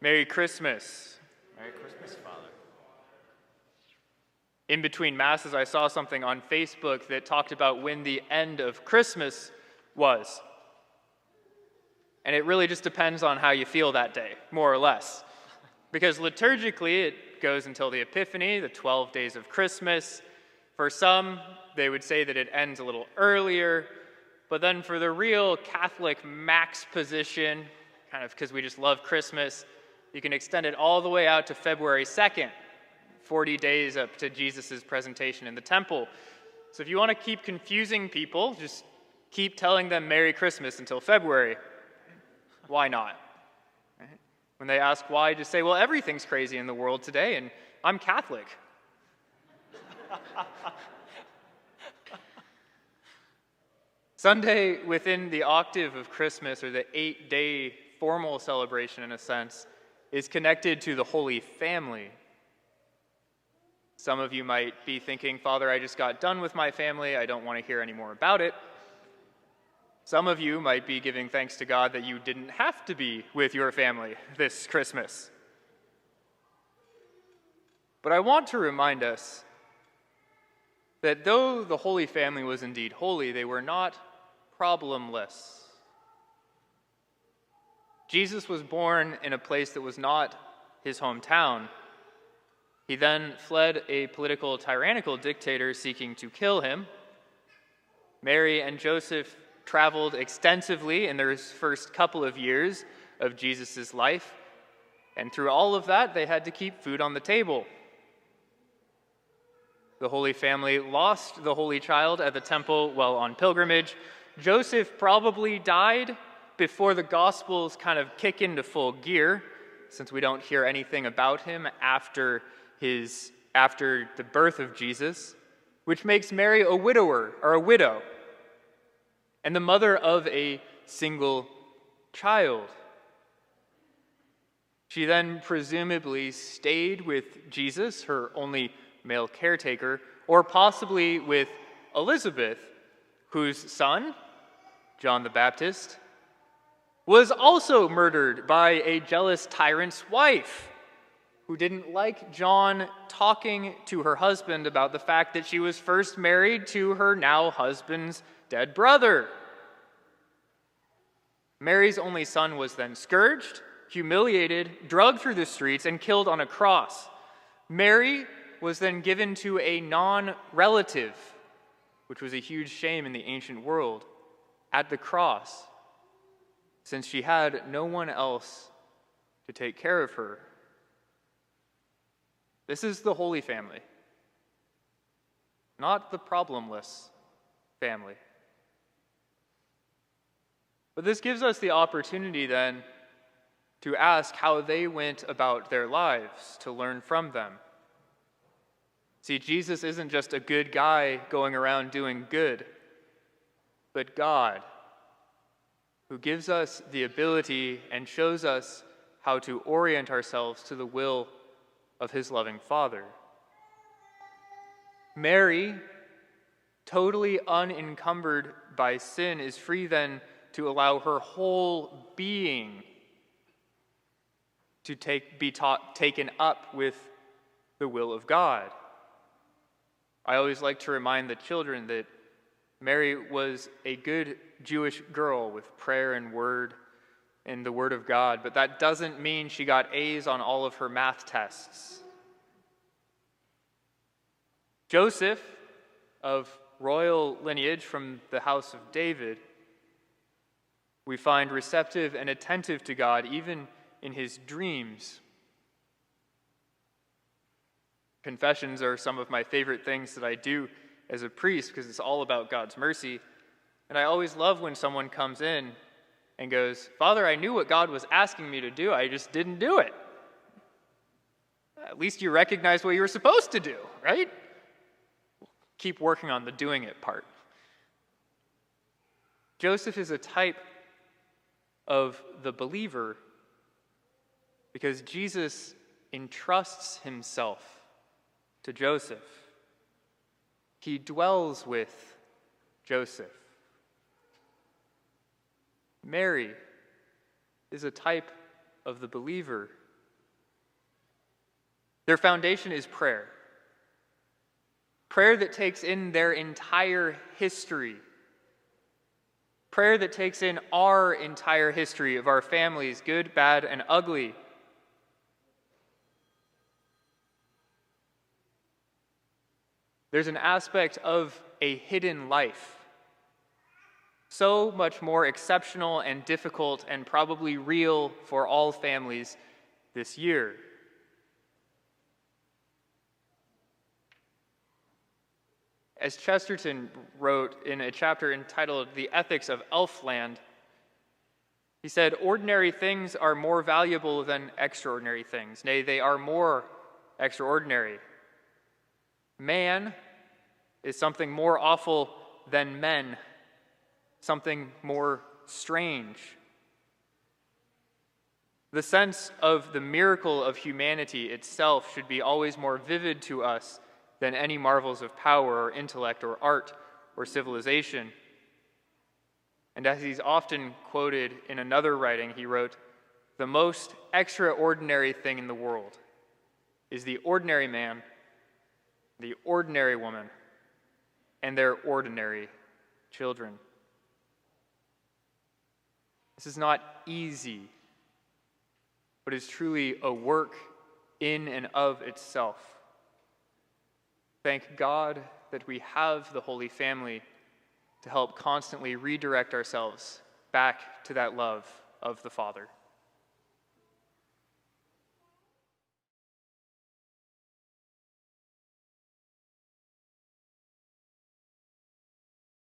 Merry Christmas. Merry Christmas, Father. In between Masses, I saw something on Facebook that talked about when the end of Christmas was. And it really just depends on how you feel that day, more or less. Because liturgically, it goes until the Epiphany, the 12 days of Christmas. For some, they would say that it ends a little earlier. But then for the real Catholic max position, kind of because we just love Christmas, you can extend it all the way out to February 2nd, 40 days up to Jesus' presentation in the temple. So if you want to keep confusing people, just keep telling them Merry Christmas until February. Why not? Right? When they ask why, just say, well, everything's crazy in the world today, and I'm Catholic. Sunday within the octave of Christmas, or the 8-day formal celebration in a sense, is connected to the Holy Family. Some of you might be thinking, Father, I just got done with my family, I don't want to hear any more about it. Some of you might be giving thanks to God that you didn't have to be with your family this Christmas. But I want to remind us that though the Holy Family was indeed holy, they were not problemless. Jesus was born in a place that was not his hometown. He then fled a political tyrannical dictator seeking to kill him. Mary and Joseph traveled extensively in their first couple of years of Jesus' life, and through all of that, they had to keep food on the table. The Holy Family lost the Holy Child at the temple while on pilgrimage. Joseph probably died before the Gospels kind of kick into full gear, since we don't hear anything about him after the birth of Jesus, which makes Mary a widower, or a widow, and the mother of a single child. She then presumably stayed with Jesus, her only male caretaker, or possibly with Elizabeth, whose son, John the Baptist, was also murdered by a jealous tyrant's wife, who didn't like John talking to her husband about the fact that she was first married to her now husband's dead brother. Mary's only son was then scourged, humiliated, dragged through the streets, and killed on a cross. Mary was then given to a non-relative, which was a huge shame in the ancient world, at the cross, since she had no one else to take care of her. This is the Holy Family, not the problemless family. But this gives us the opportunity then to ask how they went about their lives, to learn from them. See, Jesus isn't just a good guy going around doing good, but God, who gives us the ability and shows us how to orient ourselves to the will of his loving Father. Mary, totally unencumbered by sin, is free then to allow her whole being to be taken up with the will of God. I always like to remind the children that Mary was a good Jewish girl with prayer and word and the Word of God, but that doesn't mean she got A's on all of her math tests. Joseph, of royal lineage from the house of David, we find receptive and attentive to God even in his dreams. Confessions are some of my favorite things that I do as a priest because it's all about God's mercy. And I always love when someone comes in and goes, Father, I knew what God was asking me to do, I just didn't do it. At least you recognize what you were supposed to do, right? Keep working on the doing it part. Joseph is a type of the believer because Jesus entrusts himself to Joseph. He dwells with Joseph. Mary is a type of the believer Their foundation is prayer. Prayer that takes in their entire history. Prayer that takes in our entire history of our families, good, bad, and ugly. There's an aspect of a hidden life, so much more exceptional and difficult and probably real for all families this year. As Chesterton wrote in a chapter entitled The Ethics of Elfland, he said, "Ordinary things are more valuable than extraordinary things. Nay, they are more extraordinary. Man is something more awful than men, something more strange." The sense of the miracle of humanity itself should be always more vivid to us than any marvels of power or intellect or art or civilization. And as he's often quoted in another writing, he wrote, "The most extraordinary thing in the world is the ordinary man, the ordinary woman, and their ordinary children." This is not easy, but is truly a work in and of itself. Thank God that we have the Holy Family to help constantly redirect ourselves back to that love of the Father.